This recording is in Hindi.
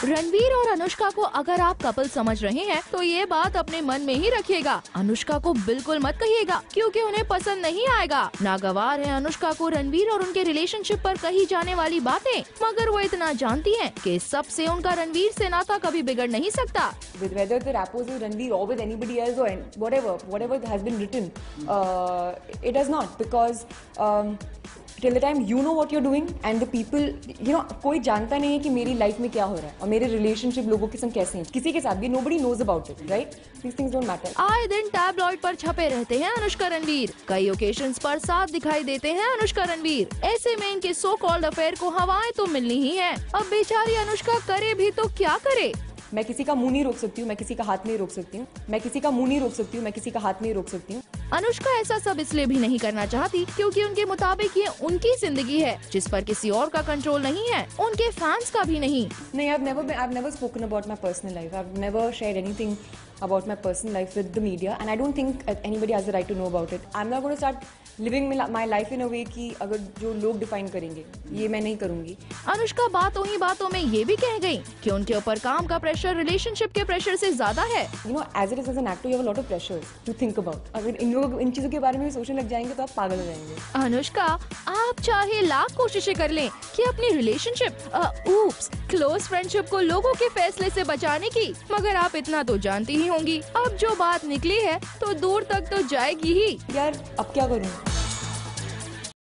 रणवीर और अनुष्का को अगर आप कपल समझ रहे हैं तो ये बात अपने मन में ही रखिएगा। अनुष्का को बिल्कुल मत कहिएगा क्योंकि उन्हें पसंद नहीं आएगा। नागवार है अनुष्का को रणवीर और उनके रिलेशनशिप पर कही जाने वाली बातें, मगर वो इतना जानती हैं कि सबसे उनका रणवीर से नाता कभी बिगड़ नहीं सकता। With whether the rapport with Ranveer or with anybody else or whatever has been written, it does not, because till the time you know what you're doing and the people, कोई जानता नहीं है कि मेरी लाइफ में क्या हो रहा है और मेरे रिलेशनशिप लोगों के संग कैसे हैं, किसी के साथ भी nobody knows about it, right? These things don't matter. आए दिन टैबलॉइड पर छपे रहते हैं अनुष्का रणवीर। कई ओकेशंस पर साथ दिखाई देते हैं अनुष्का रणवीर। ऐसे में इनके सो कॉल्ड अफेयर को हवाएं तो मिलनी ही है। अब बेचारी अनुष्का करे भी तो क्या करे। मैं किसी का मुंह नहीं रोक सकती हूँ, मैं किसी का हाथ नहीं रोक सकती हूँ, मैं किसी का मुंह नहीं रोक सकती हूँ, मैं किसी का हाथ नहीं रोक सकती हूँ। अनुष्का ऐसा सब इसलिए भी नहीं करना चाहती क्योंकि उनके मुताबिक ये उनकी जिंदगी है जिस पर किसी और का कंट्रोल नहीं है, उनके फैंस का भी नहीं। नहीं, I've never spoken about my personal life. I've never shared anything about my personal life with the media, and I don't think anybody has the right to know about it. I'm not going to start living my life in a way कि अगर जो लोग डिफाइन करेंगे ये मैं नहीं करूंगी। अनुष्का बातों ही बातों में ये भी कह गयी कि उनके ऊपर काम का प्रेशर रिलेशनशिप के प्रेशर से ज्यादा है। As it is as an actor, you have a lot of pressures to think about. अगर इन चीजों के बारे में सोचने लग जाएंगे तो आप पागल हो जाएंगे। अनुष्का, आप चाहे लाख कोशिशें कर लें कि अपनी रिलेशनशिप क्लोज फ्रेंडशिप को लोगों के फैसले से बचाने की, मगर आप इतना तो जानती ही होंगी अब जो बात निकली है तो दूर तक तो जाएगी ही। यार अब क्या करूँ?